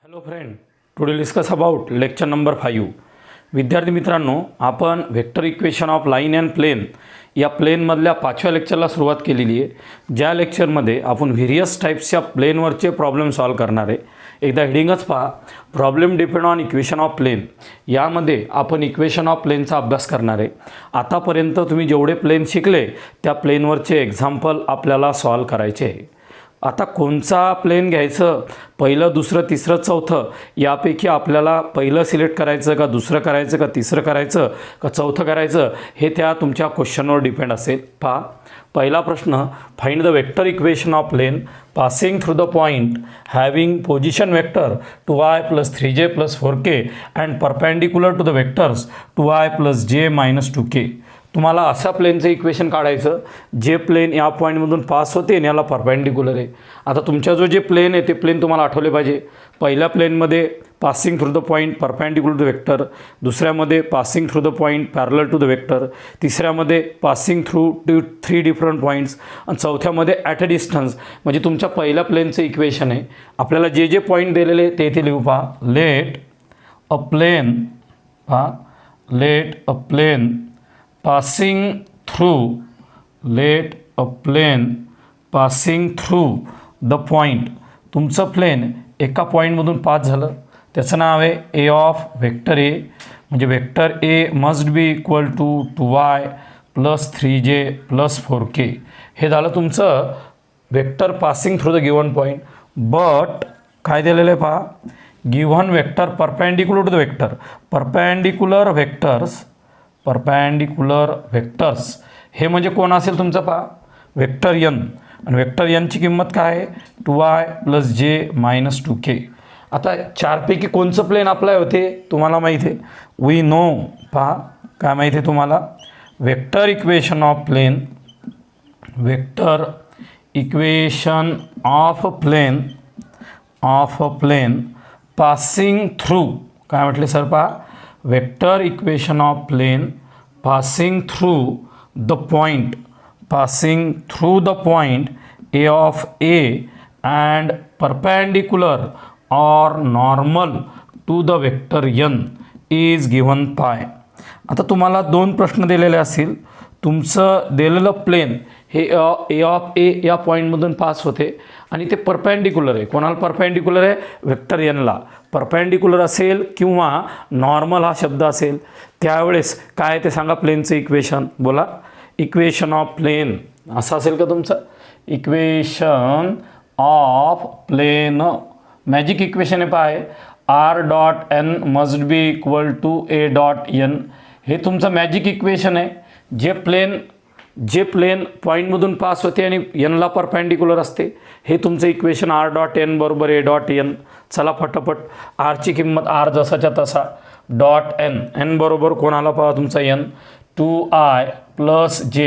Hello friend, today discuss about lecture number 5. विद्यार्थी मित्रांनो, आपण vector equation of line and plane या प्लेनमधल्या 5व्या लेक्चरला सुरुवात केलेली आहे. ज्या लेक्चरमध्ये आपण व्हेरियस टाईप्सच्या प्लेनवरचे प्रॉब्लेम सॉल्व करणार आहे. एकदा हेडिंगच पहा, problem depend on equation of plane. यामध्ये आपण इक्वेशन ऑफ प्लेनचा अभ्यास करणार आहे. आतापर्यंत तुम्ही जेवढे प्लेन शिकले त्या प्लेनवरचे एक्झाम्पल आपल्याला सॉल्व करायचे आहे. आता कोणचा प्लेन घ्यायचं, पहिलं, दुसरं, तिसरं, चौथं, यापैकी आपल्याला पहिलं सिलेक्ट करायचं का दुसरं करायचं का तिसरं करायचं का चौथं करायचं हे त्या तुमच्या क्वेश्चनवर डिपेंड असेल. पहा, पहिला प्रश्न, find the vector equation of plane passing through the point having position vector 2i + 3j + 4k and perpendicular to the vectors 2i + j - 2k. तुम्हाला अशा प्लेनचं इक्वेशन काढायचं जे प्लेन या पॉईंटमधून पास होते आणि याला परपेंडिक्युलर आहे. आता तुमच्या जे प्लेन आहे ते प्लेन तुम्हाला आठवले पाहिजे. पहिल्या प्लेनमध्ये passing through the point perpendicular to the vector, दुसऱ्यामध्ये passing through the point parallel to the vector, तिसऱ्यामध्ये पासिंग थ्रू 3 डिफरंट पॉईंट्स आणि चौथ्यामध्ये ॲट अ डिस्टन्स. म्हणजे तुमच्या पहिल्या प्लेनचं इक्वेशन आहे. आपल्याला जे जे पॉईंट दिलेले ते इथे लिहू. पहा, let a plane passing through the point. तुमचं प्लेन एका पॉईंटमधून पास झालं, त्याचं नाव आहे ए ऑफ वेक्टर ए. म्हणजे vector A must be equal to 2i + 3j + 4k. हे झालं तुमचं vector passing through the given point. But काय दिलेलं आहे पहा, given vector perpendicular to the vector, perpendicular vectors हे म्हणजे कोण असेल तुमचं? पहा, वेक्टर एन. आणि वेक्टर एनची किंमत काय आहे? 2i + j - 2k. आता चारपैकी कोणचं प्लेन अप्लाय होते तुम्हाला माहिती आहे? We know. पहा, काय माहिती आहे तुम्हाला? Vector equation of plane passing through, काय म्हटले सर? पहा, vector equation of plane passing through the point A of A and perpendicular or normal to the vector N is given by. आता तुम्हाला दोन प्रश्न दिलेले असतील. तुमचं दिलेलं प्लेन हे ए ऑफ ए या पॉईंटमधून पास होते आणि ते परपेंडिक्युलर आहे. कोणाला परपेंडिक्युलर आहे? वेक्टर एनला. परपेंडिक्युलर असेल किंवा नॉर्मल हा शब्द असेल त्यावेळेस काय ते सांगा प्लेनचं इक्वेशन. बोला, इक्वेशन ऑफ प्लेन असं असेल का तुमचं? Equation of plane magic equation आहे. पाय, r.n must be equal to a.n. हे तुमचं मॅजिक इक्वेशन आहे. जे प्लेन पॉईंटमधून पास होते आणि एनला परपेंडिक्युलर असते हे तुमचं इक्वेशन r.n = a.n. चला फटाफट, आरची किंमत r जसाच्या तसा, .n बरोबर कोणाला? पहा तुमचा n, 2i + j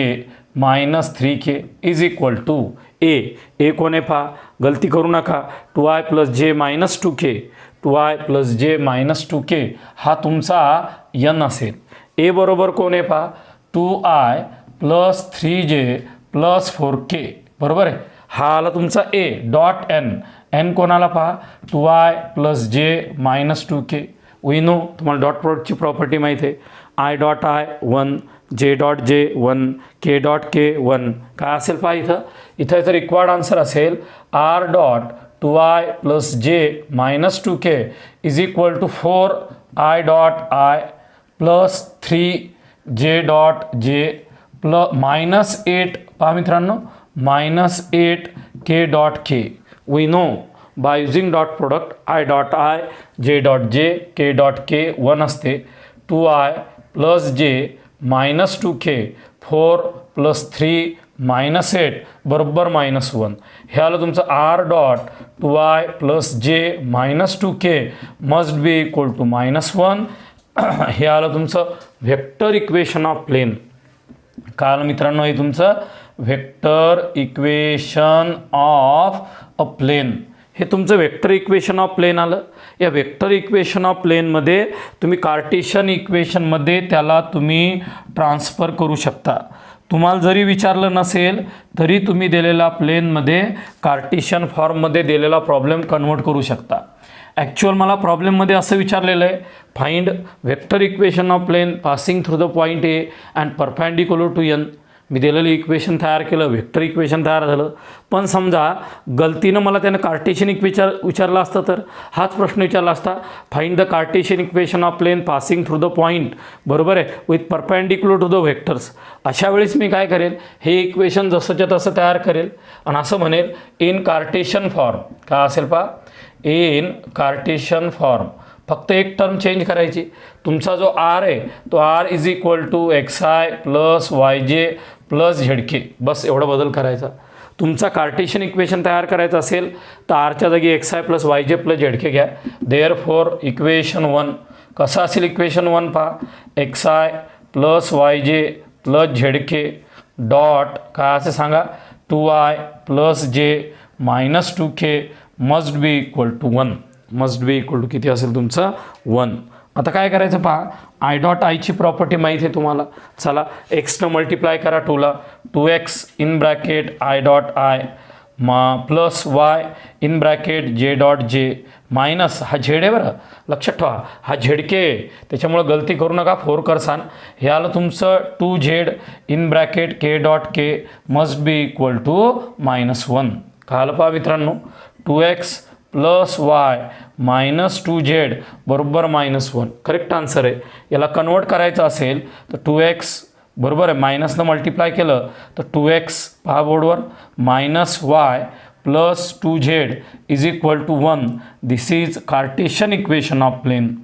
- 3k is equal to A कोण आहे? पहा, गलती करू नका. 2i + j - 2k हा तुमचा n असेल. ए बरोबर कोण आहे? पहा, 2i + 3j + 4k बरोबर आहे. हा आला तुमचा ए. .n कोणाला? पहा, 2i + j - 2k. We know, तुम्हाला डॉट प्रोडक्टची प्रॉपर्टी माहिती आहे. i.i 1, j.j 1, k.k 1. काय असेल पहा इथं जर रिक्वायर्ड आन्सर असेल r.2i + j - 2k is equal to 4i.i + 3j.j -8. पहा मित्रांनो, -8k.k. We know by using dot product i.i j.j k.k 1 असते. 2i + j - 2k 4 + 3 -8 बरोबर -1. हे आलं तुमचं r.2i + j - 2k must be equal to -1. हे आलं तुमचं व्हेक्टर इक्वेशन ऑफ प्लेन. काय आलं मित्रांनो? हे तुमचं vector equation of a plane. हे तुमचं वेक्टर इक्वेशन ऑफ प्लेन आलं. या वेक्टर इक्वेशन ऑफ प्लेनमध्ये तुम्ही कार्टेशियन इक्वेशनमध्ये त्याला तुम्ही ट्रान्सफर करू शकता. तुम्हाला जरी विचारलं नसेल तरी तुम्ही दिलेला प्लेनमध्ये कार्टेशियन फॉर्ममध्ये दिलेला प्रॉब्लेम कन्वर्ट करू शकता. ॲक्च्युअल मला प्रॉब्लेममध्ये असं विचारलेलं आहे, find vector equation of plane passing through the point A and perpendicular to N. मी दिलेलं इक्वेशन तयार केलं, वेक्टर इक्वेशन तयार झालं. पण समजा गलतीनं मला त्यानं कार्टेशियन विचारलं असतं तर हाच प्रश्न विचारला असता, find the Cartesian equation of plane passing through the point, बरोबर आहे, with perpendicular to the vectors. अशा वेळेस मी काय करेल, हे इक्वेशन जसंच्या तसं तयार करेल आणि असं म्हणेल इन कार्टेशियन फॉर्म. काय असेल पहा, इन कार्टेशियन फॉर्म. फक्त एक टर्म चेंज करायची. तुमचा जो आर आहे तो r is equal to x i plus y j plus z k, बस एवढा बदल करायचा. तुमचा कार्टेशियन इक्वेशन तयार करायचं असेल तर आरच्या जागी x i plus y j plus z k घ्या. देअर फॉर इक्वेशन 1 कसं असेल, इक्वेशन 1 पहा, x i plus y j plus z k dot काय असे सांगा, 2i प्लस जे minus 2k must be equal to 1. Must be equal to किती असेल तुमचं 1. आता काय करायचं पहा, आय डॉट आयची प्रॉपर्टी माहीत आहे तुम्हाला. चला एक्सनं मल्टिप्लाय करा 2ला, 2x in bracket I dot I plus Y in bracket जे डॉट जे मायनस हा झेड आहे बरं, लक्षात ठेवा हा झेड के, त्याच्यामुळं गलती करू नका 4 करसान. हे आलं तुमचं 2z in bracket k dot k must be equal to -1. काय आलं पहा मित्रांनो, 2x plus y minus 2z बरोबर -1. करेक्ट आन्सर आहे. याला कन्वर्ट करायचं असेल तर 2x बरोबर आहे, मायनसनं मल्टिप्लाय केलं तर 2x पहा बोर्डवर minus y plus 2z is equal to 1. This is Cartesian equation of plane.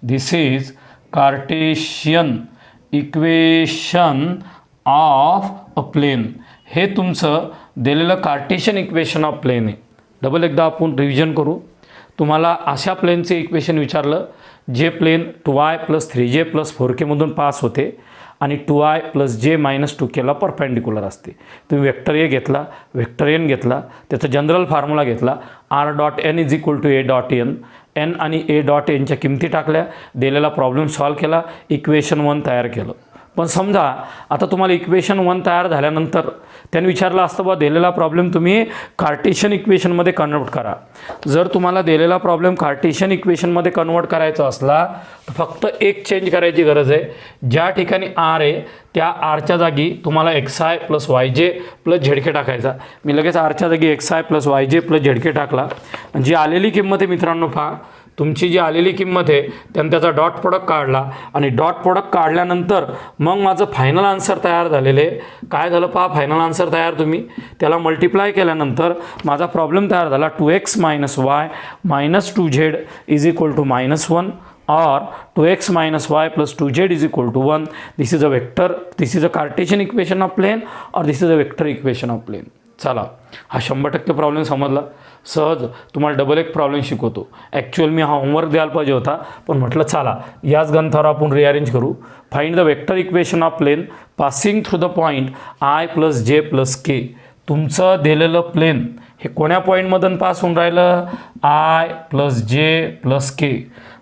This is Cartesian equation of a plane. हे तुमचं दिलेलं कार्टेशियन इक्वेशन ऑफ प्लेन आहे. डबल एकदा आपण रिव्हिजन करू. तुम्हाला अशा प्लेनचे इक्वेशन विचारलं जे plane 2i plus 3j plus 4kमधून पास होते आणि 2i प्लस जे मायनस 2kला परपॅन्डिक्युलर असते. तुम्ही वेक्टर ए घेतला, वेक्टर एन घेतला, त्याचा जनरल फॉर्म्युला घेतला, r dot N is equal to A dot n. N आणि ए डॉट एनच्या किमती टाकल्या, दिलेला प्रॉब्लेम सॉल्व केला, इक्वेशन 1 तयार केलं. पण समजा आता तुम्हाला इक्वेशन 1 तयार झाल्यानंतर त्याने विचारलं असतं बा दिलेला प्रॉब्लेम तुम्ही कार्टेशियन इक्वेशनमध्ये कन्वर्ट करा. जर तुम्हाला दिलेला प्रॉब्लेम कार्टेशियन इक्वेशनमध्ये कन्वर्ट करायचा असला तर फक्त एक चेंज करायची गरज आहे. ज्या ठिकाणी आर आहे त्या आरच्या जागी तुम्हाला x i plus y j plus झेडके टाकायचा. मी लगेच आरच्या जागी x i plus y j plus झेडके टाकला. जी आलेली किंमत आहे मित्रांनो पहा, तुमची जी आलेली किंमत आहे त्यानं त्याचा डॉट प्रोडक्ट काढला आणि डॉट प्रोडक्ट काढल्यानंतर मग माझं फायनल आन्सर तयार झालेले. काय झालं पहा, फायनल आन्सर तयार तुम्ही त्याला मल्टिप्लाय केल्यानंतर माझा प्रॉब्लेम तयार झाला 2x minus y minus 2z is equal to -1 or 2x minus y plus 2z is equal to 1. This is a vector, this is a Cartesian equation of plane or this is a vector equation of plane. चला हा 100% problem समजला. सहज तुम्हाला double एक problem शिकवतो. Actual मी हा homework द्यायला पाहिजे होता पण म्हटलं चला याच ग्रंथावर आपण रिअरेंज करू. Find the vector equation of plane passing through the point i plus जे प्लस के. तुमचं दिलेलं प्लेन हे कोण्या पॉईंटमधून पास होऊन राहिलं, आय प्लस जे प्लस के.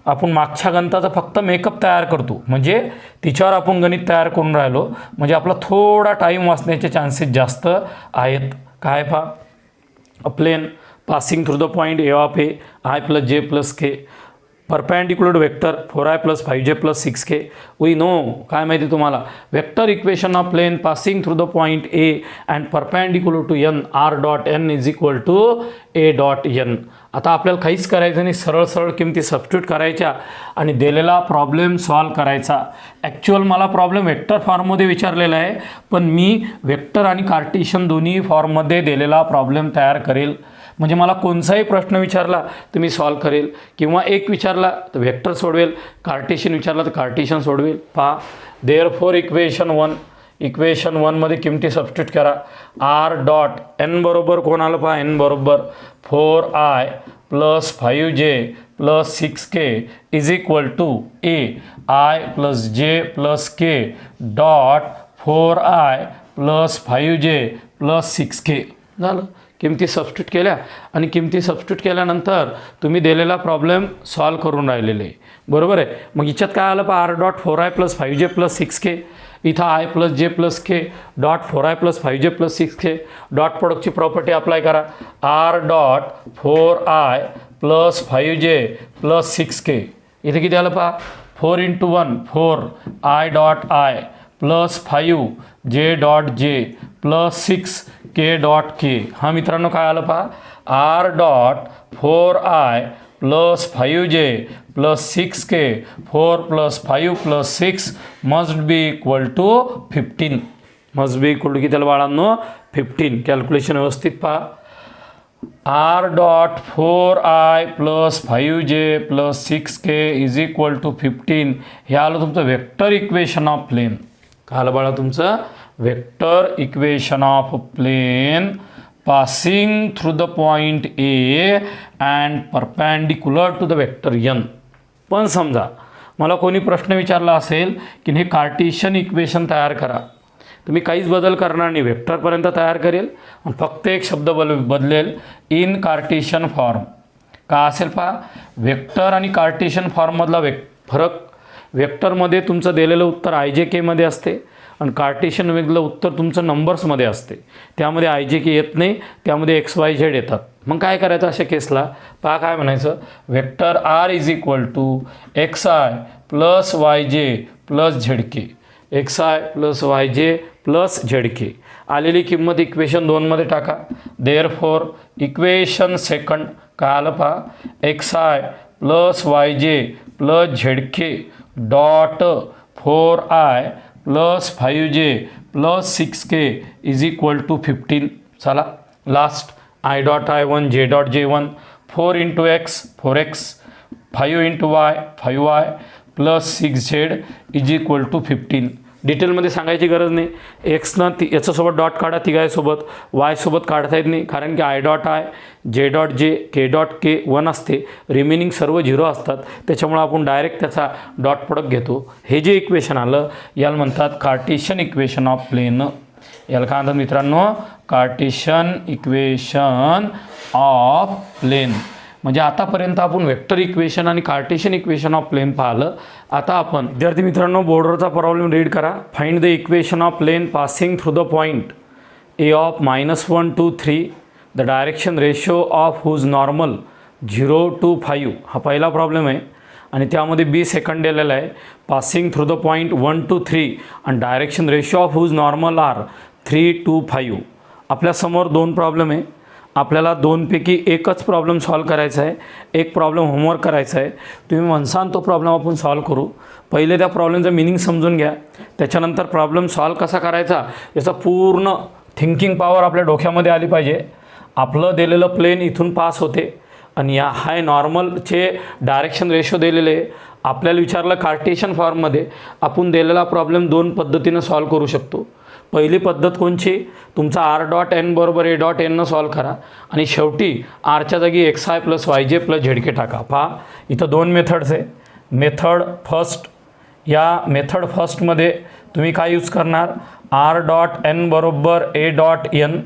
आपण मागच्या गणिताचा फक्त मेकअप तयार करतो, म्हणजे तिच्यावर आपण गणित तयार करून राहिलो, म्हणजे आपला थोडा टाईम वाचण्याचे चान्सेस जास्त आहेत. काय पहा, a plane passing through the point A of A I plus जे plus K perpendicular vector 4i plus 5j plus 6k. We know काय माहिती तुम्हाला, vector equation of plane passing through the point A and perpendicular to N R dot N is equal to A dot N. आता आपल्याला काहीच करायचं नाही, सरळ सरळ किमती सबस्टिट्यूट करायच्या आणि दिलेला प्रॉब्लेम सॉल्व करायचा. ॲक्च्युअल मला प्रॉब्लेम वेक्टर फॉर्ममध्ये विचारलेला आहे पण मी वेक्टर आणि कार्टेशियन दोन्ही फॉर्ममध्ये दिलेला प्रॉब्लेम तयार करेल. म्हणजे मला कोणताही प्रश्न विचारला तर मी सॉल्व करेल, किंवा एक विचारला तर वेक्टर सोडवेल, कार्टेशियन विचारला तर कार्टेशियन सोडवेल. पहा, देअरफॉर इक्वेशन 1मध्ये किमती सबस्टिट्यूट करा. आर डॉट एन बरोबर कोण आलं पहा, एन बरोबर 4i plus 5j plus 6k is equal to A I plus जे plus K dot 4i plus 5j plus 6k. झालं, किमती सबस्टिट्यूट केल्या आणि किमती सबस्टिट्यूट केल्यानंतर तुम्ही दिलेला प्रॉब्लेम सॉल्व करून राहिलेले, बरोबर आहे. मग याच्यात काय आलं पहा, r dot 4i plus 5j plus 6k. इथं आय प्लस जे plus K dot 4i plus 5j plus 6k. Dot प्रोडक्टची प्रॉपर्टी अप्लाय करा. R dot 4i plus 5j plus 6k. इथे किती आलं पहा 4 × 1 4 I dot I plus 5j dot j plus 6k dot k. हा मित्रांनो काय आलं पहा r dot 4I plus 5j plus 6k 4 plus 5 plus 6 must be equal to 15. Must be equal to किती आलं बाळांनो 15. कॅल्क्युलेशन व्यवस्थित पहा. r dot 4I plus 5j plus 6k is equal to 15. हे आलं तुमचं वेक्टर इक्वेशन ऑफ प्लेन. काय आलं बाळा तुमचं vector equation of plane passing through the point A and perpendicular to the vector n. पण समजा मला कोणी प्रश्न विचारला असेल की हे कार्टेशियन इक्वेशन तयार करा, तर मी काहीच बदल करणार नाही, वेक्टरपर्यंत तयार करेल आणि फक्त एक शब्द बदलेल इन कार्टेशियन फॉर्म. का असेल पहा वेक्टर आणि कार्टेशियन फॉर्ममधला फरक, वेक्टरमध्ये तुमचं दिलेलं उत्तर IJK मध्ये असते आणि कार्टेशियनमधलं उत्तर तुमचं नंबर्समध्ये असते. त्यामध्ये IJK येत नाही, त्यामध्ये XYZ येतात. मग काय करायचं अशा केसला पहा काय म्हणायचं vector R is equal to XI plus YJ plus ZK. XI plus YJ plus ZK. आलेली किंमत इक्वेशन 2मध्ये टाका. देअरफॉर इक्वेशन सेकंड काय आलं पहा XI plus YJ plus ZK dot 4I plus 5j plus 6k is equal to 15. चला last I dot I1 J dot J1 4 × X 4x 5 × Y 5y plus 6z is equal to 15. डिटेलमध्ये सांगायची गरज नाही. एक्सनं याच्यासोबत dot काढा तिघायसोबत, वायसोबत काढता येत नाही कारण की I dot I J dot J K dot K 1 असते, रिमेनिंग सर्व 0 असतात. त्याच्यामुळे आपण डायरेक्ट त्याचा डॉट प्रोडक्ट घेतो. हे जे इक्वेशन आलं याला म्हणतात कार्टेशियन इक्वेशन ऑफ प्लेन. याला काय म्हणतात मित्रांनो कार्टेशियन इक्वेशन ऑफ प्लेन. म्हणजे आतापर्यंत आपण वेक्टर इक्वेशन आणि कार्टेशियन इक्वेशन ऑफ प्लेन पाहिलं. आता आपण विद्यार्थी मित्रांनो बोर्डरचा प्रॉब्लेम रीड करा. Find the equation of plane passing through the point A of -1 to 3 the direction ratio of whose normal 0 to 5. हा पहिला प्रॉब्लेम आहे आणि त्यामध्ये B सेकंड दिलेला आहे passing through the point 1 to 3 आणि direction ratio of whose normal are 3 to 5. आपल्यासमोर 2 problem आहे. आपल्याला 2पैकी एकच प्रॉब्लेम सॉल्व करायचा आहे. एक प्रॉब्लेम होमवर्क करायचा आहे. तुम्ही म्हणसान तो प्रॉब्लेम आपण सॉल्व करू. पहिले त्या प्रॉब्लेमचं मिनिंग समजून घ्या, त्याच्यानंतर प्रॉब्लेम सॉल्व कसा करायचा याचा पूर्ण थिंकिंग पॉवर आपल्या डोक्यामध्ये आली पाहिजे. आपलं दिलेलं प्लेन इथून पास होते आणि या हाय नॉर्मलचे डायरेक्शन रेशो दिलेले. आपल्याला विचारलं कार्टेशियन फॉर्ममध्ये आपण दिलेला प्रॉब्लेम 2 पद्धतीनं सॉल्व करू शकतो. पहिली पद्धत कोणची तुमचा R डॉट N बरोबर A डॉट N सॉल्व करा आणि शेवटी Rच्या जागी XI plus YJ plus ZK टाका. पहा इथं 2 मेथड्स आहे. मेथड फर्स्ट, या मेथड फर्स्टमध्ये तुम्ही काय यूज करणार R डॉट N बरोबर A डॉट N.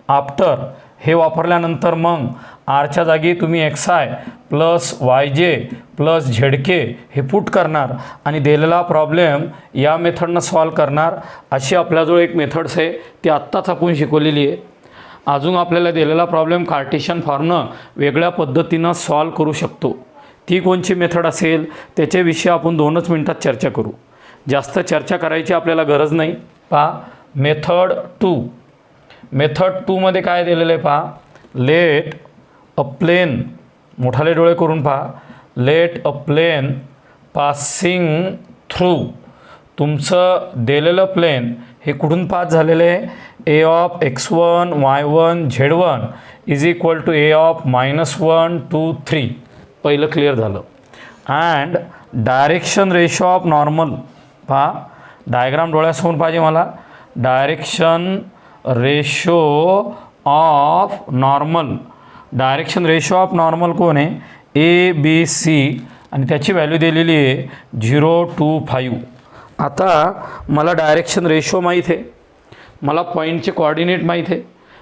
आफ्टर हे वापरल्यानंतर मग Rच्या जागी तुम्ही XI plus YJ plus ZK हे पुट करणार आणि दिलेला प्रॉब्लेम या मेथडनं सॉल्व करणार. अशी आपल्याजवळ एक मेथड्स आहे, ती आत्ताच आपण शिकवलेली आहे. अजून आपल्याला दिलेला प्रॉब्लेम कार्टेशियन फॉर्मनं वेगळ्या पद्धतीनं सॉल्व करू शकतो. ती कोणची मेथड असेल त्याच्याविषयी आपण 2च मिनटात चर्चा करू. जास्त चर्चा करायची आपल्याला गरज नाही. पहा मेथड 2. मेथड 2मध्ये काय दिलेलं आहे पहा लेट अ प्लेन, मोठाले डोळे करून पहा, let a plane passing through. तुमचं दिलेलं प्लेन हे कुठून पास झालेलं आहे A of x1 y1 z1 is equal to A of -1 to 3. पहिलं क्लिअर झालं. And direction ratio of normal. पहा डायग्राम डोळ्यासमोर पाहिजे मला. Direction ratio of normal. Direction ratio of normal कोण आहे ABC आणि त्याची व्हॅल्यू दिलेली आहे 0 to 5. आता मला डायरेक्शन रेशो माहीत आहे, मला पॉईंटचे कोऑर्डिनेट माहीत आहे,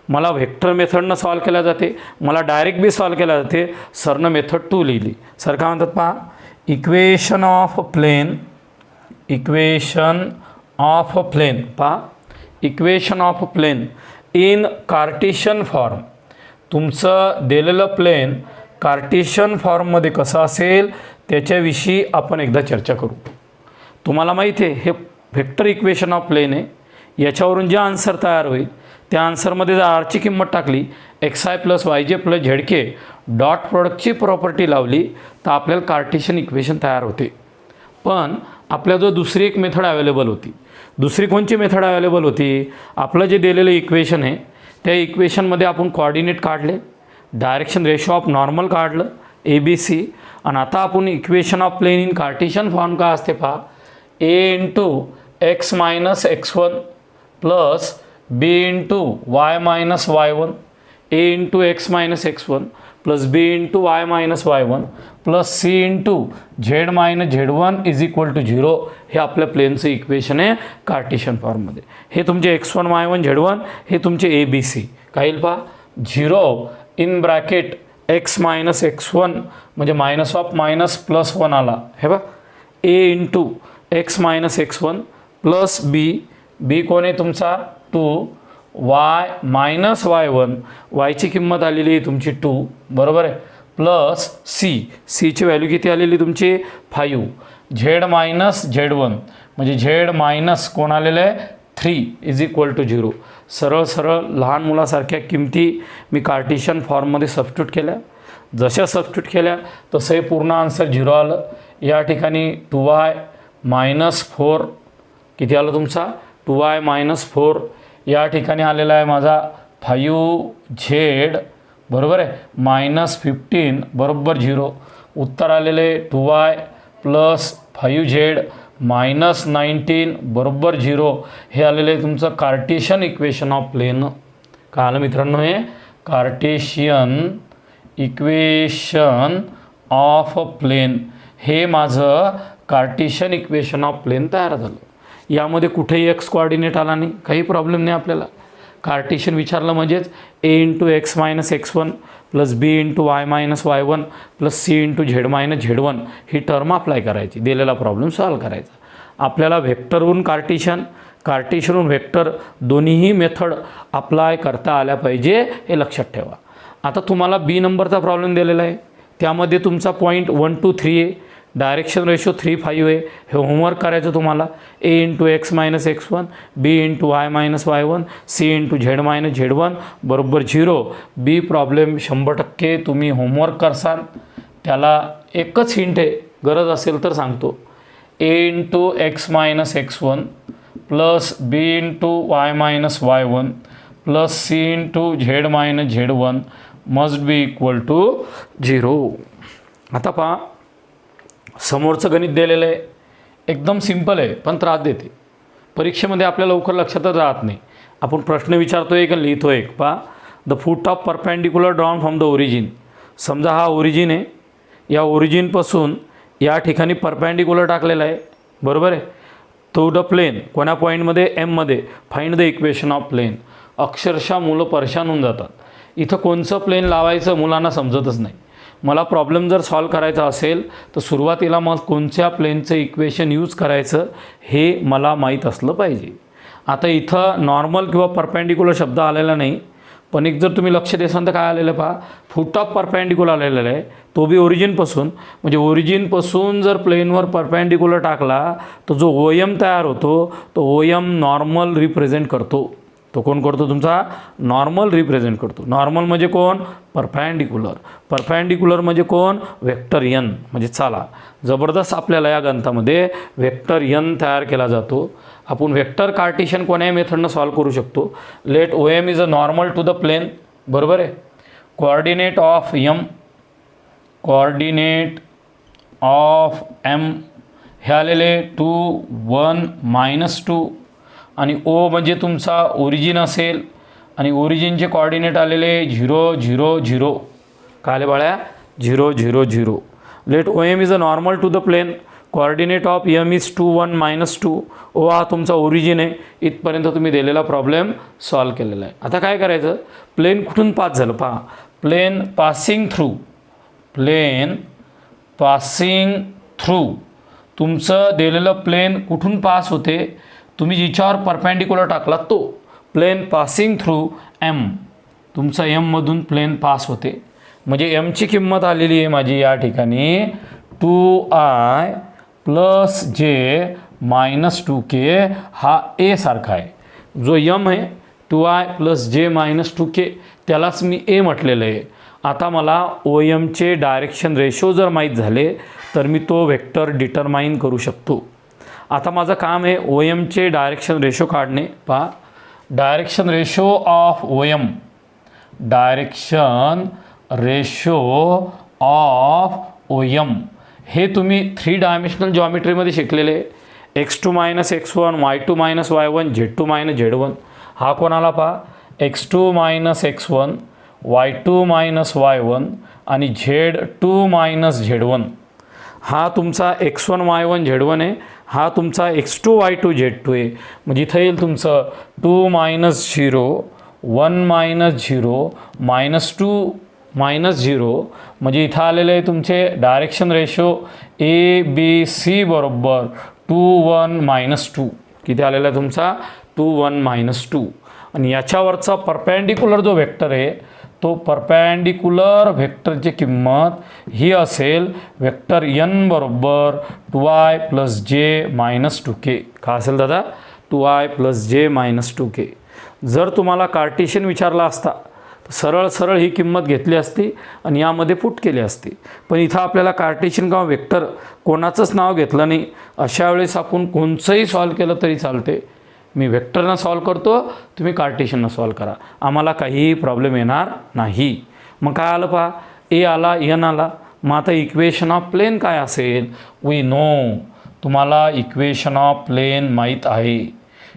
मला व्हेक्टर मेथडनं सॉल्व केला जाते, मला डायरेक्ट बी सॉल्व केला जाते. सरनं मेथड 2 लिहिली. सर काय म्हणतात पहा equation of plane, equation of plane. पहा equation of plane in Cartesian form. तुमचं दिलेलं प्लेन कार्टेशियन फॉर्ममध्ये कसं असेल त्याच्याविषयी आपण एकदा चर्चा करू. तुम्हाला माहिती आहे हे व्हेक्टर इक्वेशन ऑफ प्लेन आहे. याच्यावरून जे आन्सर तयार होईल त्या आन्सरमध्ये जर आरची किंमत टाकली x i plus y j plus z k dot प्रोडक्टची प्रॉपर्टी लावली तर आपल्याला कार्टेशियन इक्वेशन तयार होते. पण आपल्याजवळ दुसरी एक मेथड अवेलेबल होती. दुसरी कोणची मेथड अवेलेबल होती? आपलं जे दिलेलं इक्वेशन आहे त्या इक्वेशनमध्ये आपण कोऑर्डिनेट काढले, डायरेक्शन रेशो ऑफ नॉर्मल काढलं ए बी सी. आणि आता आपण equation of plane in Cartesian form का असते पहा, A into X minus X one plus B into Y minus Y one, A into X minus X one plus B into Y minus Y one plus C into Z minus Z one is equal to zero. हे आपल्या प्लेनचं equation आहे Cartesian फॉर्ममध्ये. हे तुमचे X one Y one Z one हे तुमचे A B C. काय येईल पहा, zero in bracket X minus X one म्हणजे minus of minus plus one आला. हे बघ, A into X minus X one plus B, B कोण आहे तुमचा 2 वाय मायनस वाय वन, वायची किंमत आलेली आहे तुमची 2 बरोबर आहे, प्लस सी, सीची व्हॅल्यू किती आलेली तुमची 5, झेड मायनस झेड वन म्हणजे झेड मायनस कोण आलेलं आहे 3 इज इक्वल टू 0. सरळ सरळ लहान मुलासारख्या किमती मी कार्टेशियन फॉर्ममध्ये सबस्टिट्यूट केल्या. जशा सबस्टिट्यूट केल्या तसं हे पूर्ण आन्सर 0 आलं. या ठिकाणी 2y मायनस 4 किती आलं तुमचा 2y मायनस 4. या ठिकाणी आलेला आहे माझा 5z बरोबर आहे मायनस 15 बरोबर 0. उत्तर आलेले 2y प्लस 5z मायनस 19 बरोबर 0. हे आलेलं आहे तुमचं कार्टेशियन इक्वेशन ऑफ प्लेन. काय आलं मित्रांनो, हे कार्टेशियन इक्वेशन ऑफ प्लेन. हे माझं कार्टेशियन इक्वेशन ऑफ प्लेन तयार झालं. यामध्ये कुठेही एक्स कोऑर्डिनेट आला नाही, काही प्रॉब्लेम नाही आपल्याला. कार्टेशियन विचारलं म्हणजेच A into X minus X one plus B into Y minus Y one plus C into Z minus Z one ही टर्म अप्लाय करायची, दिलेला प्रॉब्लेम सॉल्व करायचा. आपल्याला व्हेक्टरहून कार्टेशियन, कार्टेशियनहून व्हेक्टर दोन्हीही मेथड अप्लाय करता आल्या पाहिजे हे लक्षात ठेवा. आता तुम्हाला बी नंबरचा प्रॉब्लेम दिलेला आहे, त्यामध्ये तुमचा पॉईंट 1 2 3 आहे, डायरेक्शन रेशो 3 5 आहे. हे होमवर्क करायचं तुम्हाला. A into X minus X one, B into Y minus Y one, C into Z minus Z one बरोबर 0. बी प्रॉब्लेम 100% तुम्ही होमवर्क करसाल. त्याला एकच हिंट आहे, गरज असेल तर सांगतो. A into X minus X one plus B into Y minus Y one plus C into Z minus Z one must be equal to 0. आता पहा, समोरचं गणित दिलेलं आहे, एकदम सिंपल आहे पण त्रास देते. परीक्षेमध्ये आपल्या लवकर लक्षातच राहत नाही. आपण प्रश्न विचारतो एक आणि लिहितो एक. पहा, the foot of perpendicular drawn from the origin. समजा हा ओरिजिन आहे, या ओरिजिनपासून या ठिकाणी परपेंडिक्युलर टाकलेला आहे बरोबर आहे, तो द प्लेन कोणा पॉईंटमध्ये एममध्ये. Find the equation of plane. अक्षरशः मुलं परेशान होऊन जातात. इथं कोणचं प्लेन लावायचं मुलांना समजतच नाही. मला प्रॉब्लेम जर सॉल्व करायचा असेल तर सुरुवातीला मग कोणत्या प्लेनचं इक्वेशन यूज करायचं हे मला माहीत असलं पाहिजे. आता इथं नॉर्मल किंवा परपेंडिक्युलर शब्द आलेला नाही, पण एक जर तुम्ही लक्ष देसाल तर काय आलेलं पहा, फूट ऑफ परपेंडिक्युलर आलेलं आहे, तो बी ओरिजिनपासून. म्हणजे ओरिजिनपासून जर प्लेनवर परपेंडिक्युलर टाकला तर जो ओ एम तयार होतो तो ओ एम नॉर्मल रिप्रेझेंट करतो. तो कोण करतो तुमचा नॉर्मल रिप्रेझेंट करतो. नॉर्मल म्हणजे कोण परपेंडिक्युलर. परपेंडिक्युलर म्हणजे कोण वेक्टर एन. म्हणजे चला जबरदस्त आपल्याला या गणितामध्ये वेक्टर एन तयार केला जातो. आपण वेक्टर कार्टेशियन कोण्याही मेथडनं सॉल्व करू शकतो. Let O M is a normal to the plane बरोबर आहे. Coordinate of M, coordinate of M हे आलेले 2 1 -2 आणि ओ म्हणजे तुमचा ओरिजिन असेल आणि ओरिजिनचे कोऑर्डिनेट आलेले 0 0 0. काय आले बाळ्या 0 0 0. Let O M is a normal to the plane. Coordinate of M is 2 1 -2. O हा तुमचा ओरिजिन आहे. इथपर्यंत तुम्ही दिलेला प्रॉब्लेम सॉल्व केलेला आहे. आता काय करायचं, प्लेन कुठून पास झालं पहा. Plane passing through, plane passing through तुमचं दिलेलं प्लेन कुठून पास होते, तुम्ही जिच्यावर परपेंडिक्युलर टाकला तो. प्लेन पासिंग थ्रू एम, तुमचा एममधून प्लेन पास होते. म्हणजे एमची किंमत आलेली आहे माझी या ठिकाणी 2i प्लस जे मायनस 2k हा ए सारखा आहे. जो यम आहे 2i प्लस जे मायनस 2k त्यालाच मी ए म्हटलेलं आहे. आता मला ओ एमचे डायरेक्शन रेशो जर माहीत झाले तर मी तो वेक्टर डिटरमाइन करू शकतो. आता माझं काम आहे ओ एमचे डायरेक्शन रेशो काढणे. पहा, direction ratio of O M, direction ratio of O M हे तुम्ही 3 डायमेन्शनल जॉमेट्रीमध्ये शिकलेले. x2 minus x1, y2 minus y1, z2 minus z1. हा कोणाला पहा, x2 minus x1, y2 minus y1 आणि z2 मायनस z1. हा तुमचा x1 y1 z1 आहे. हा तुमचा x2 y2 z2 आहे. म्हणजे इथं येईल तुमचं 2 मायनस 0, 1 मायनस 0, मायनस 2 मायनस 0. म्हणजे इथं आलेले आहे तुमचे direction ratio A B C बरोबर 2 1 मायनस 2. किती आलेला आहे तुमचा 2 1 मायनस 2. आणि याच्यावरचा परपॅन्डिक्युलर जो वेक्टर आहे तो परपॅन्डिक्युलर वेक्टरची किंमत ही असेल वेक्टर एन बरोबर 2i प्लस जे मायनस 2k. का असेल दादा 2i प्लस जे मायनस 2k. जर तुम्हाला कार्टेशियन विचारला असता तर सरळ सरळ ही किंमत घेतली असती आणि यामध्ये पुट केली असती. पण इथं आपल्याला कार्टेशियन किंवा वेक्टर कोणाचंच नाव घेतलं नाही. अशा वेळेस आपण कोणचंही सॉल्व केलं तरी चालते. मी वेक्टरनं सॉल्व करतो, तुम्ही कार्टेशियननं सॉल्व करा, आम्हाला काहीही प्रॉब्लेम येणार नाही. मग काय आलं पहा, ए आला एन आला. मग आता इक्वेशन ऑफ प्लेन काय असेल, वी नो. तुम्हाला इक्वेशन ऑफ प्लेन माहीत आहे.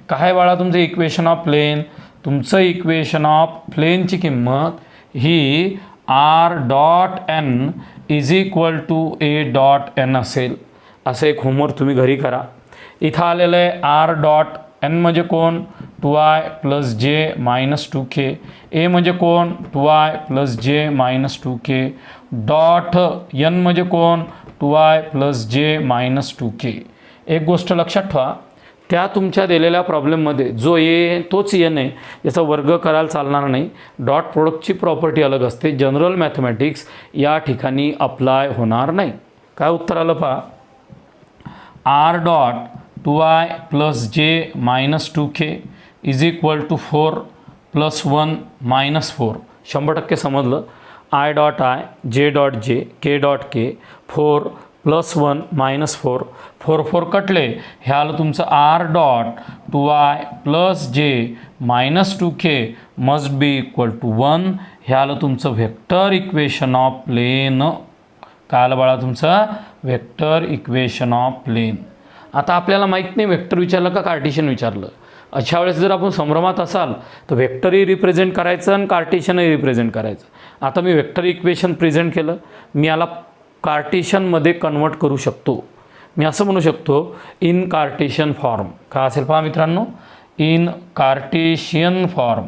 काय बाळा तुमचं इक्वेशन ऑफ प्लेन, तुमचं इक्वेशन ऑफ प्लेनची किंमत ही R dot N is equal to A dot N असेल. असं एक होमवर्क तुम्ही घरी करा. इथं आलेलं आहे आर डॉट एन म्हणजे कोण 2i प्लस जे मायनस 2k. ए म्हणजे कोण 2i प्लस जे मायनस 2k. डॉट एन म्हणजे कोण 2i प्लस जे मायनस 2k. एक गोष्ट लक्षात ठेवा, त्या तुमच्या दिलेल्या प्रॉब्लेममध्ये जो ए तोच एन आहे, याचा वर्ग करायला चालणार नाही. डॉट प्रोडक्टची प्रॉपर्टी अलग असते. जनरल मॅथमॅटिक्स या ठिकाणी अप्लाय होणार नाही. काय उत्तर आलं पहा, आर डॉट 2i प्लस जे minus 2k is equal to 4 plus 1 minus 4. 100% समजलं. I dot i, j dot j, k dot k, 4 plus 1 minus 4. 4 4 कटले, हे आलं तुमचं आर डॉट 2i प्लस जे minus 2k must be equal to 1. हे आलं तुमचं व्हेक्टर इक्वेशन ऑफ प्लेन. काय आलं बाळा तुमचं व्हेक्टर इक्वेशन ऑफ प्लेन. आता आपल्याला माहीत नाही वेक्टर विचारलं का कार्टेशियन विचारलं. अशा वेळेस जर आपण संभ्रमात असाल तर वेक्टरही रिप्रेझेंट करायचं आणि कार्टेशियनही रिप्रेझेंट करायचं. आता मी वेक्टर इक्वेशन प्रेझेंट केलं, मी याला कार्टेशियनमध्ये कन्वर्ट करू शकतो. मी असं म्हणू शकतो इन कार्टेशियन फॉर्म. का असेल पहा मित्रांनो, इन कार्टेशियन फॉर्म.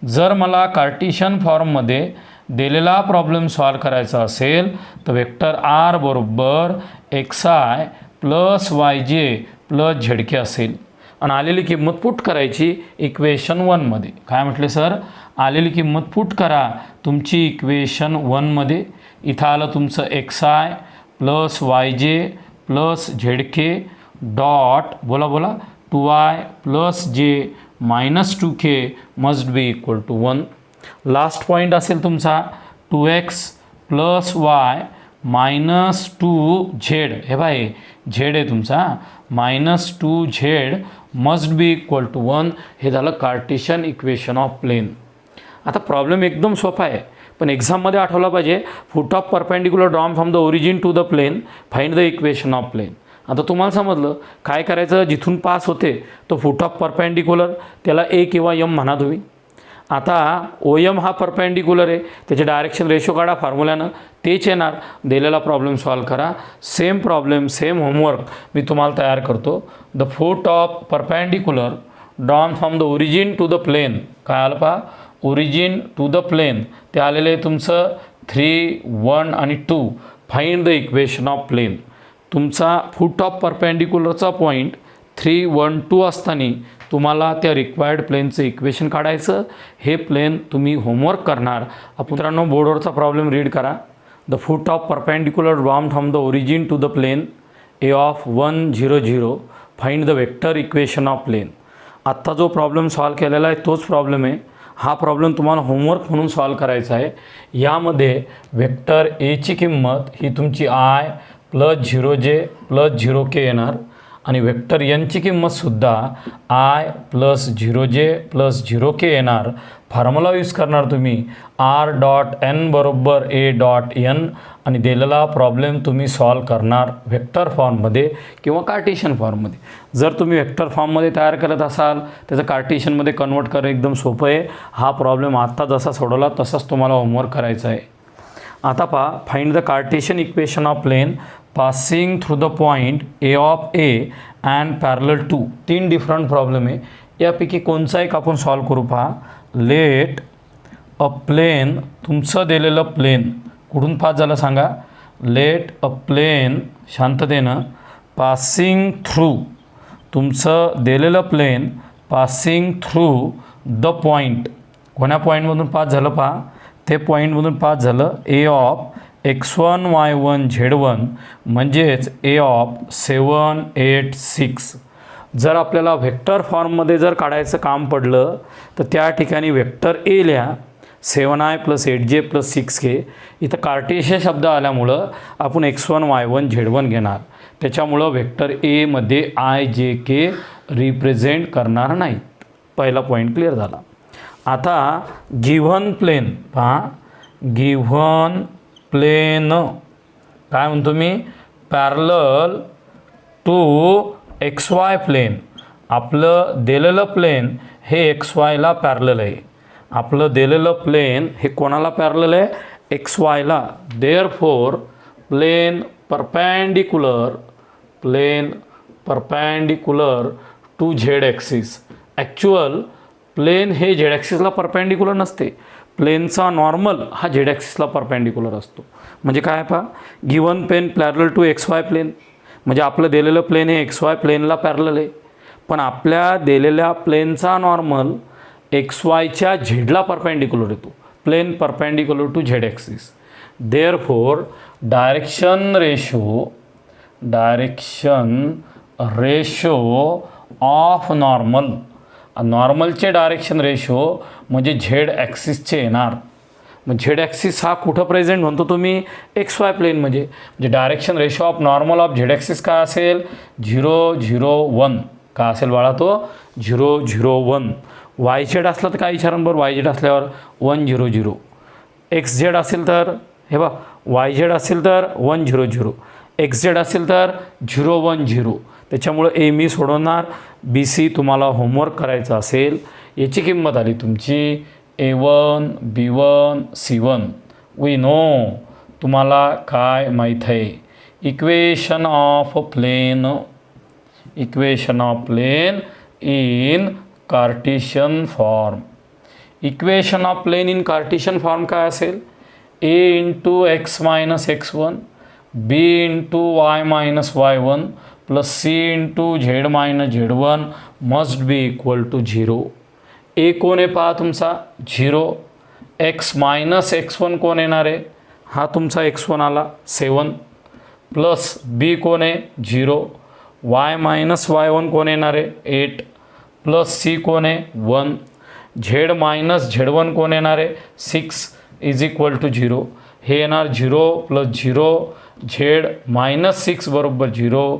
जर मला कार्टेशियन फॉर्ममध्ये दिलेला प्रॉब्लेम सॉल्व करायचा असेल तर वेक्टर आर बरोबर xi plus y j plus झेडके असेल आणि आलेली किंमत पुट करायची इक्वेशन 1मध्ये. काय म्हटले सर, आलेली किंमत पुट करा तुमची इक्वेशन 1मध्ये. इथं आलं तुमचं xi plus y j plus z k dot बोला 2i प्लस जे minus 2k must be equal to 1. Last point असेल तुमचा 2x plus y minus 2z. हे बाय झेड आहे तुमचा, minus 2z must be equal to 1. हे झालं कार्टेशियन इक्वेशन ऑफ प्लेन. आता प्रॉब्लेम एकदम सोपा आहे, पण एक्झाममध्ये आठवला पाहिजे. Foot of perpendicular drawn from the origin to the plane, find the equation of plane. आता तुम्हाला समजलं काय करायचं. जिथून पास होते तो फुट ऑफ परपेंडिक्युलर, त्याला ए किंवा एम म्हणा तुम्ही. आता ओ एम हा परपेंडिक्युलर आहे, त्याचे डायरेक्शन रेशो काढा फॉर्म्युल्यानं, तेच येणार. दिलेला प्रॉब्लेम सॉल्व करा. सेम प्रॉब्लेम सेम होमवर्क मी तुम्हाला तयार करतो. The foot of perpendicular drawn from the origin to the plane. काय आलं पहा, ओरिजिन टू द प्लेन ते आलेलं आहे तुमचं 3 1 आणि 2. Find the equation of plane. तुमचा फुट ऑफ परपेंडिक्युलरचा पॉईंट 3 1 2 असताना तुम्हाला त्या रिक्वायर्ड प्लेनचं इक्वेशन काढायचं. हे प्लेन तुम्ही होमवर्क करणार. मित्रांनो, बोर्डवरचा प्रॉब्लेम रीड करा. The foot of perpendicular drawn from the origin to the plane A of 1 0 0 find the vector equation of plane. आत्ता जो प्रॉब्लेम सॉल्व केलेला आहे तोच प्रॉब्लेम आहे. हा प्रॉब्लेम तुम्हाला होमवर्क म्हणून सॉल्व करायचा आहे. यामध्ये वेक्टर एची किंमत ही तुमची I plus 0j plus 0k येणार आणि वेक्टर एनची किंमतसुद्धा i plus 0j plus 0k येणार. फॉर्म्युला यूज करणार तुम्ही आर डॉट एन बरोबर ए डॉट एन आणि दिलेला प्रॉब्लेम तुम्ही सॉल्व करणार वेक्टर फॉर्ममध्ये किंवा कार्टेशियन फॉर्ममध्ये. जर तुम्ही वेक्टर फॉर्ममध्ये तयार करत असाल त्याचं कार्टेशियनमध्ये कन्वर्ट करणं एकदम सोपं आहे. हा प्रॉब्लेम आत्ता जसा सोडवला तसाच तुम्हाला होमवर्क करायचा आहे. आता पहा, find the Cartesian equation of plane passing through the point A of A and parallel to. 3 different problem आहे. यापैकी कोणचा एक आपण सॉल्व करू. पहा, लेट अ प्लेन, तुमचं दिलेलं प्लेन कुठून पास झालं सांगा. लेट अ प्लेन, शांततेनं, पासिंग थ्रू, तुमचं दिलेलं plane passing through the point. कोण्या पॉईंटमधून पास झालं पहा, ते पॉईंटमधून पास झालं ए ऑफ x1 y1 z1 म्हणजेच ए ऑफ 7 8 6. जर आपल्याला व्हेक्टर फॉर्ममध्ये जर काढायचं काम पडलं तर त्या ठिकाणी वेक्टर ए लिहा 7i plus 8j plus 6k. इथं कार्टेशियन शब्द आल्यामुळं आपण x1 y1 z1 घेणार. त्याच्यामुळं वेक्टर एमध्ये आय जे के रिप्रेझेंट करणार नाहीत. पहिला पॉईंट क्लिअर झाला. आता गिव्हन प्लेन पहा, गिव्हन प्लेन काय म्हणतो मी, parallel to x y plane. आपलं दिलेलं प्लेन हे एक्स वायला पॅरलल आहे. आपलं दिलेलं प्लेन हे कोणाला पॅरलल आहे, एक्स वायला. Therefore plane perpendicular to z axis. Actual plane हे झेड ॲक्सिसला परपेंडिक्युलर नसते. प्लेनचा नॉर्मल हा झेड ॲक्सिसला परपेंडिक्युलर असतो. म्हणजे काय पहा, given plane parallel to x y plane म्हणजे आपलं दिलेलं प्लेन हे एक्स वाय प्लेनला पॅरलल आहे. पण आपल्या दिलेल्या प्लेनचा नॉर्मल एक्स वायच्या झेडला परपेंडिक्युलर येतो. Plane perpendicular to z axis. Therefore direction ratio of normal, नॉर्मलचे डायरेक्शन रेशो म्हणजे झेड ॲक्सिसचे येणार. मग झेड ॲक्सिस हा कुठं प्रेझेंट म्हणतो तुम्ही, एक्स वाय प्लेनमध्ये. म्हणजे direction ratio of normal of Z axis काय असेल, 0 0 1. का असेल बाळा तो 0 0 1. वाय झेड असला तर काय विचारा बरं, वाय झेड असल्यावर 1 0 0. एक्स झेड असेल तर हे बा, वाय झेड असेल तर 1 0 0. एक्स झेड असेल तर 0 1 0. त्याच्यामुळं ए मी सोडवणार. बी सी तुम्हाला होमवर्क करायचं असेल. याची किंमत आली तुमची A1 B1 C1. We know, तुम्हाला काय माहीत आहे, equation of plane in Cartesian form. Equation of plane in Cartesian form काय असेल, A इंटू x मायनस x1 B into y minus y1 plus C into z minus z1 must be equal to 0. A कोण आहे पहा तुमचा 0. X minus x1 कोण येणार आहे, हा तुमचा x1 आला 7 प्लस बी कोण आहे 0. y मायनस y1 कोण येणार आहे 8 प्लस सी कोण आहे 1. झेड मायनस z1 कोण येणार आहे 6 इज इक्वल टू 0. हे येणार 0 प्लस 0. झेड मायनस 6 बरोबर 0.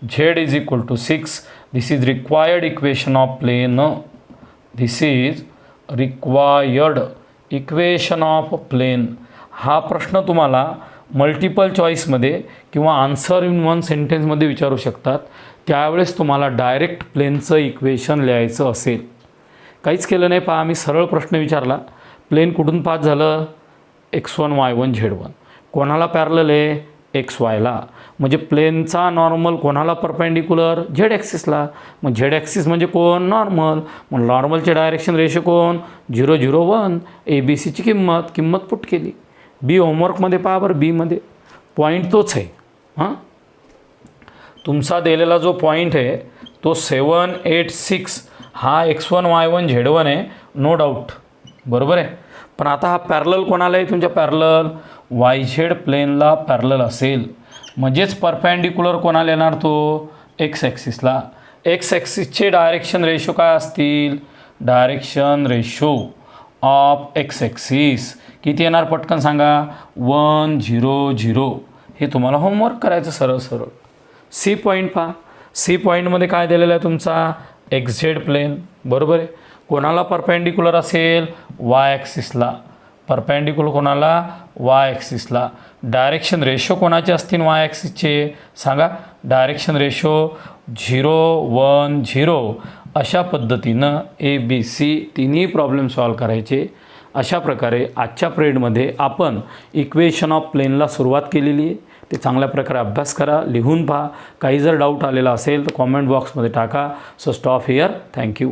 Z is equal to 6. This is required equation of plane. This is required equation of plane. हा प्रश्न तुम्हाला मल्टिपल चॉईसमध्ये किंवा आन्सर इन वन सेंटेन्समध्ये विचारू शकतात. त्यावेळेस तुम्हाला डायरेक्ट प्लेनचं इक्वेशन लिहायचं असेल. काहीच केलं नाही पहा, आम्ही सरळ प्रश्न विचारला. प्लेन कुठून पास झालं, x1 y1 z1. कोणाला पॅरलल आहे, एक्स वायला. म्हणजे प्लेनचा नॉर्मल कोणाला परपेंडिक्युलर, झेड ॲक्सिसला. मग झेड ॲक्सिस म्हणजे कोण, नॉर्मल. मग नॉर्मलचे डायरेक्शन रेशो कोण, 0 0 1. ए बी सीची किंमत पुट केली. बी होमवर्कमध्ये पहा बरं, बीमध्ये पॉईंट तोच आहे. हां, तुमचा दिलेला जो पॉईंट आहे तो 7 8 6 हा x1 y1 z1 आहे, नो डाऊट, बरोबर आहे. पण आता हा पॅरलल कोणाला आहे, तुमच्या पॅरलल वाय झेड प्लेनला पॅरलल असेल, म्हणजेच परपॅन्डिक्युलर कोणाला येणार, तो एक्स ॲक्सिसला. एक्स ॲक्सिसचे डायरेक्शन रेशो काय असतील, direction ratio of x axis किती येणार पटकन सांगा, 1 0 0. हे तुम्हाला होमवर्क करायचं सरळ सरळ. सी पॉईंट पहा, सी पॉईंटमध्ये काय दिलेलं आहे तुमचा एक्स झेड प्लेन, बरोबर आहे. कोणाला परपेंडिक्युलर असेल, वाय ॲक्सिसला. परपेंडिक्युलर कोणाला, वाय ॲक्सिसला. डायरेक्शन रेशो कोणाचे असतील वाय ॲक्सिसचे सांगा, डायरेक्शन रेशो 0 1 0. अशा पद्धतीनं ABC तिन्ही प्रॉब्लेम सॉल्व करायचे. अशा प्रकारे आजच्या पिरियडमध्ये आपण इक्वेशन ऑफ प्लेनला सुरुवात केलेली आहे. ते चांगल्या प्रकारे अभ्यास करा, लिहून पहा. काही जर डाऊट आलेला असेल तर कॉमेंट बॉक्समध्ये टाका. So stop here. थँक्यू.